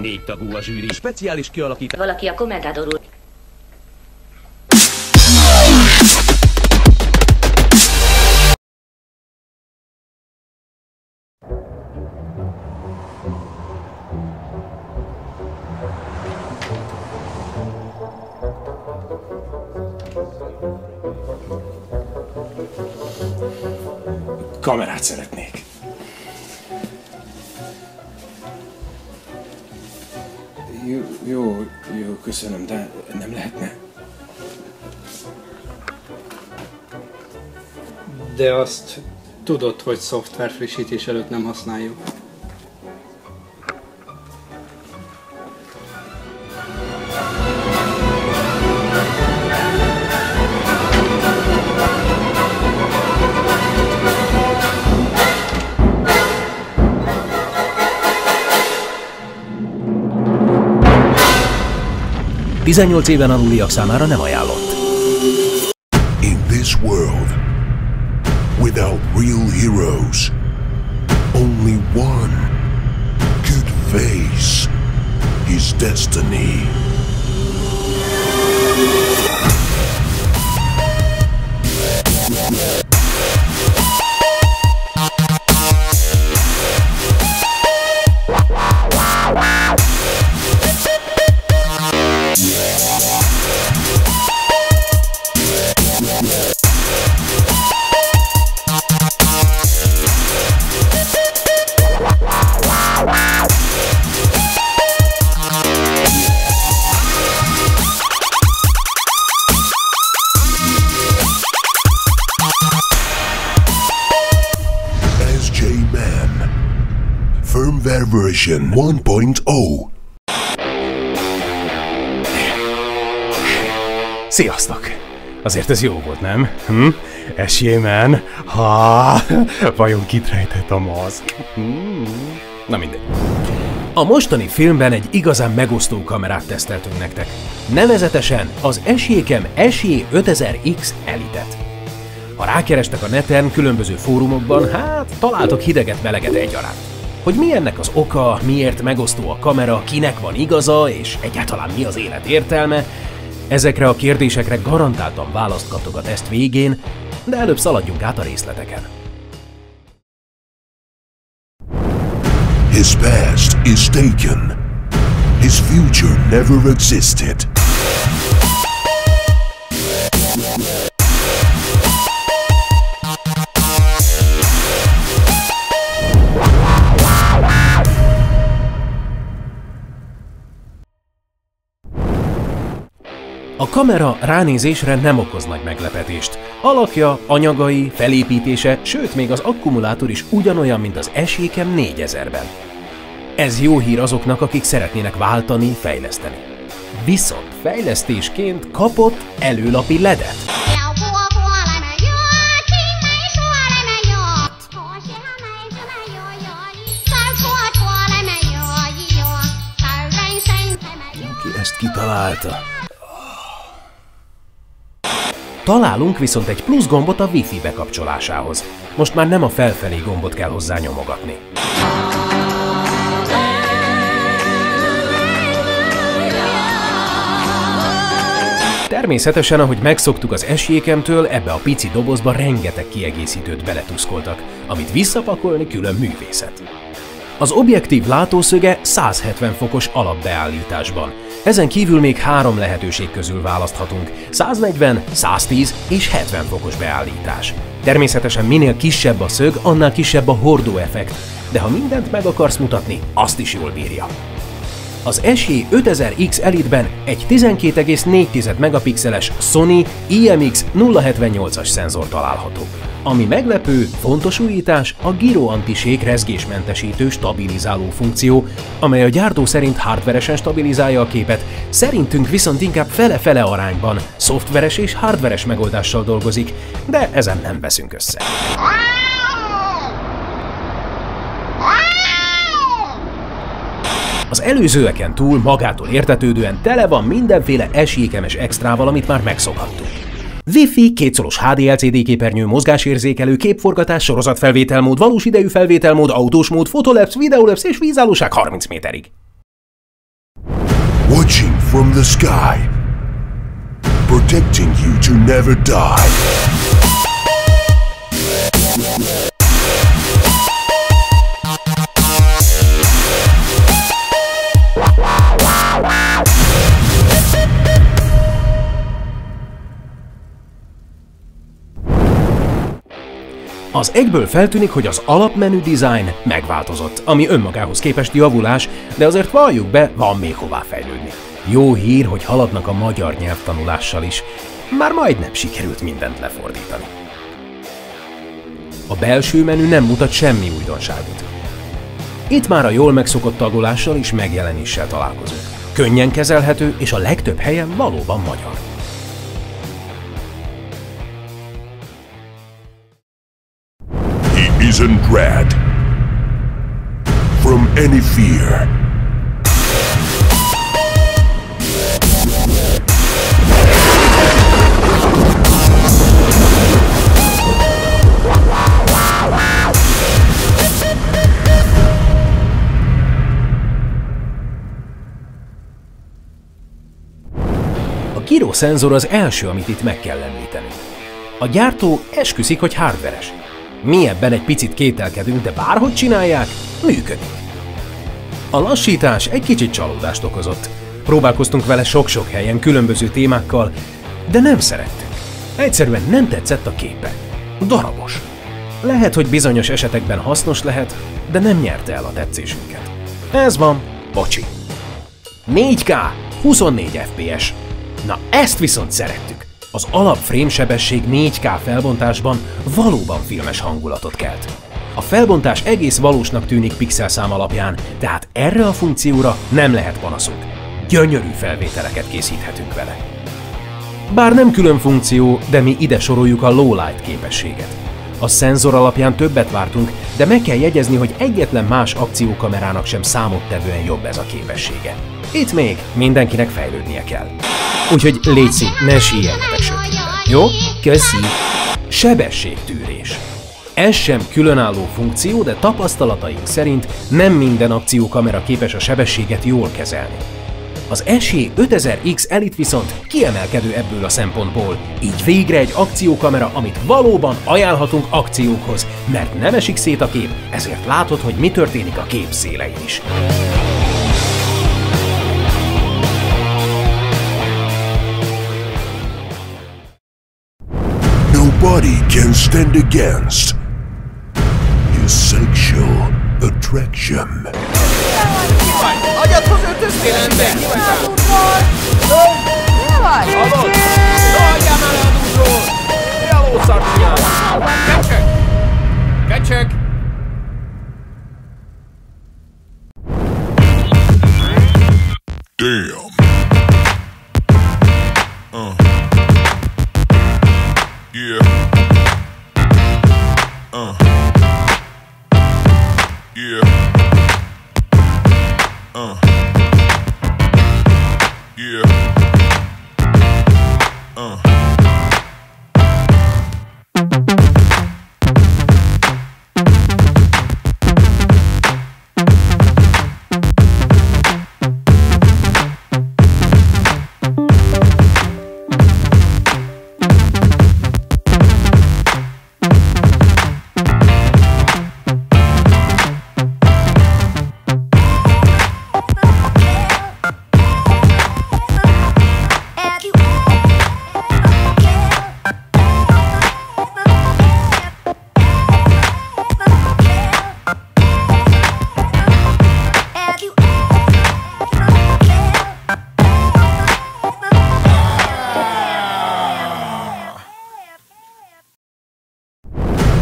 4 tagú a zsűri, speciális kialakítás. Valaki a kommentátor úr. Kamerát szeretnék. Jó, köszönöm, de nem lehetne. De azt tudod, hogy szoftver frissítés előtt nem használjuk. – 18 éven aluliak számára nem ajánlott. In this world, without real heroes, only one could face his destiny. SJ-Man Firmware version 1.0. Sziasztok! Azért ez jó volt, nem? SJ-Man? Vajon kit rejtett a maszk? Na mindegy. A mostani filmben egy igazán megosztó kamerát teszteltünk nektek. Nevezetesen az SJ-Cam SJ5000X Elite-et. Ha rákerestek a neten, különböző fórumokban, találtok hideget-meleget egyaránt. Hogy mi ennek az oka, miért megosztó a kamera, kinek van igaza, és egyáltalán mi az élet értelme, ezekre a kérdésekre garantáltan választ kaptok a teszt végén, de előbb szaladjunk át a részleteken. His past is taken. His future never existed. A kamera ránézésre nem okoz nagy meglepetést. Alakja, anyagai, felépítése, sőt még az akkumulátor is ugyanolyan, mint az SJ-Cam 4000-ben. Ez jó hír azoknak, akik szeretnének váltani, fejleszteni. Viszont fejlesztésként kapott előlapi LED-et. Ki ezt kitalálta? Találunk viszont egy plusz gombot a Wi-Fi bekapcsolásához. Most már nem a felfelé gombot kell hozzá nyomogatni. Természetesen, ahogy megszoktuk az SJ-Camtől, ebbe a pici dobozba rengeteg kiegészítőt beletuszkoltak, amit visszapakolni külön művészet. Az objektív látószöge 170 fokos alapbeállításban. Ezen kívül még 3 lehetőség közül választhatunk: 140, 110 és 70 fokos beállítás. Természetesen minél kisebb a szög, annál kisebb a hordóeffekt, de ha mindent meg akarsz mutatni, azt is jól bírja. Az SJ5000X Elite-ben egy 12,4 megapixeles Sony IMX078-as szenzor található. Ami meglepő, fontos újítás a Gyro Anti-Shake rezgésmentesítő stabilizáló funkció, amely a gyártó szerint hardveresen stabilizálja a képet, szerintünk viszont inkább fele-fele arányban, szoftveres és hardveres megoldással dolgozik, de ezen nem veszünk össze. Az előzőeken túl magától értetődően tele van mindenféle SJ-Cam-es extrával, amit már megszokhattunk. Wi-Fi, 2 szolos HDLCD képernyő, mozgásérzékelő, képforgatás, sorozatfelvételmód, valós idejű felvételmód, autós mód, fotolapse, videolapse és vízállóság 30 méterig. watching from the sky, protecting you to never die. Az egyből feltűnik, hogy az alapmenü design megváltozott, ami önmagához képest javulás, de azért valljuk be, van még hová fejlődni. Jó hír, hogy haladnak a magyar nyelvtanulással is, már majdnem sikerült mindent lefordítani. A belső menü nem mutat semmi újdonságot. Itt már a jól megszokott tagolással és megjelenéssel találkozunk. Könnyen kezelhető és a legtöbb helyen valóban magyar. He isn't dread from any fear. A gyroszenzor az első, amit itt meg kell említeni. A gyártó esküszik, hogy hardveres. Mi ebben egy picit kételkedünk, de bárhogy csinálják, működik. A lassítás egy kicsit csalódást okozott. Próbálkoztunk vele sok-sok helyen, különböző témákkal, de nem szerettük. Egyszerűen nem tetszett a képe. Darabos. Lehet, hogy bizonyos esetekben hasznos lehet, de nem nyerte el a tetszésünket. Ez van, bocsi. 4K, 24 FPS. Na ezt viszont szerettük. Az alap frémsebesség 4K felbontásban valóban filmes hangulatot kelt. A felbontás egész valósnak tűnik pixelszám alapján, tehát erre a funkcióra nem lehet panaszunk. Gyönyörű felvételeket készíthetünk vele. Bár nem külön funkció, de mi ide soroljuk a low light képességet. A szenzor alapján többet vártunk, de meg kell jegyezni, hogy egyetlen más akciókamerának sem számottevően jobb ez a képessége. Itt még mindenkinek fejlődnie kell. Úgyhogy léci, ne síeljetek sötétben. Jó? Köszi! Sebességtűrés. Ez sem különálló funkció, de tapasztalataink szerint nem minden akciókamera képes a sebességet jól kezelni. Az SJ5000X Elite viszont kiemelkedő ebből a szempontból, így végre egy akciókamera, amit valóban ajánlhatunk akciókhoz, mert nem esik szét a kép, ezért látod, hogy mi történik a kép szélein is. Nobody can stand against his sexual attraction. Agyadhoz öltöztél, ember! Mi vagy rá? Mi vagy? Hallod? Szaladjál már le a dúsról! Mi a lószart csinálsz? Kecsök! Kecsök! Damn. Yeah. Yeah. Yeah.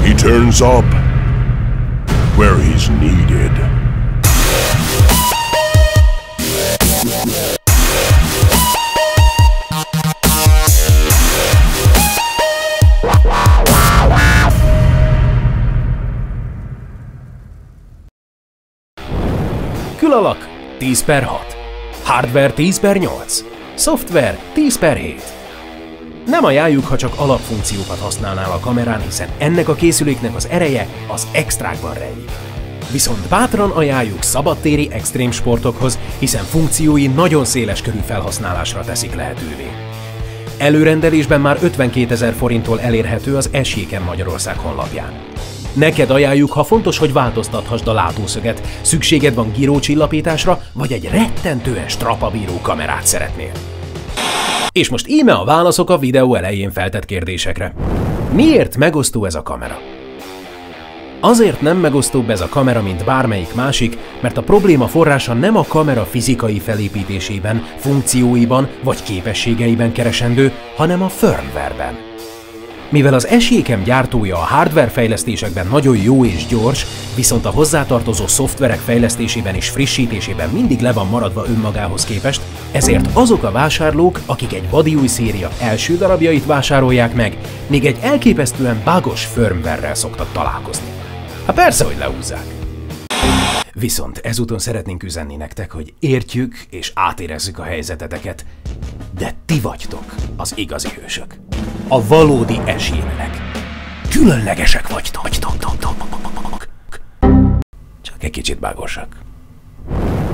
He turns up where he's needed. Külalak 10/6, hardware 10/8, szoftver 10/7. Nem ajánljuk, ha csak alapfunkciókat használnál a kamerán, hiszen ennek a készüléknek az ereje az extrákban rejlik. Viszont bátran ajánljuk szabadtéri extrém sportokhoz, hiszen funkciói nagyon széles körű felhasználásra teszik lehetővé. Előrendelésben már 52 000 forinttól elérhető az Eséken Magyarország honlapján. Neked ajánljuk, ha fontos, hogy változtathassd a látószöget, szükséged van gyrócsillapításra, vagy egy rettentően strapabíró kamerát szeretnél. És most íme a válaszok a videó elején feltett kérdésekre. Miért megosztó ez a kamera? Azért nem megosztóbb ez a kamera, mint bármelyik másik, mert a probléma forrása nem a kamera fizikai felépítésében, funkcióiban vagy képességeiben keresendő, hanem a firmware-ben. Mivel az Esékem gyártója a hardware fejlesztésekben nagyon jó és gyors, viszont a hozzátartozó szoftverek fejlesztésében és frissítésében mindig le van maradva önmagához képest, ezért azok a vásárlók, akik egy bodyúj széria első darabjait vásárolják meg, még egy elképesztően bugos firmware-rel szoktak találkozni. Hát persze, hogy lehúzzák. Viszont ezúton szeretnénk üzenni nektek, hogy értjük és átérezzük a helyzeteteket, de ti vagytok az igazi hősök. A valódi esélyek. Különlegesek vagytok. Csak egy kicsit bágosak.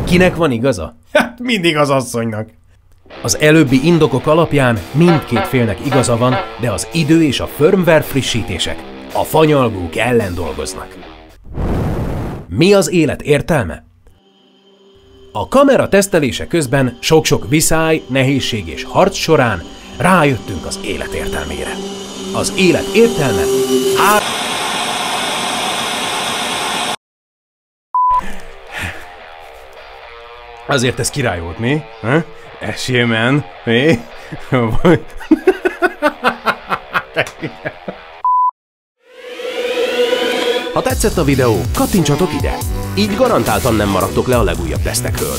Kinek van igaza? Hát mindig az asszonynak. Az előbbi indokok alapján mindkét félnek igaza van, de az idő és a firmware frissítések a fanyalgók ellen dolgoznak. Mi az élet értelme? A kamera tesztelése közben sok-sok viszály, nehézség és harc során rájöttünk az élet értelmére. Az élet értelme Azért ez király volt, mi? Esémen, mi? Ha tetszett a videó, kattintsatok ide! Így garantáltan nem maradtok le a legújabb tesztekről.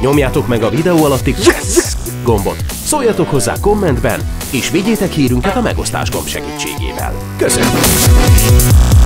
Nyomjátok meg a videó alatti gombot, szóljatok hozzá kommentben, és vigyétek hírünket a megosztás gomb segítségével. Köszönjük!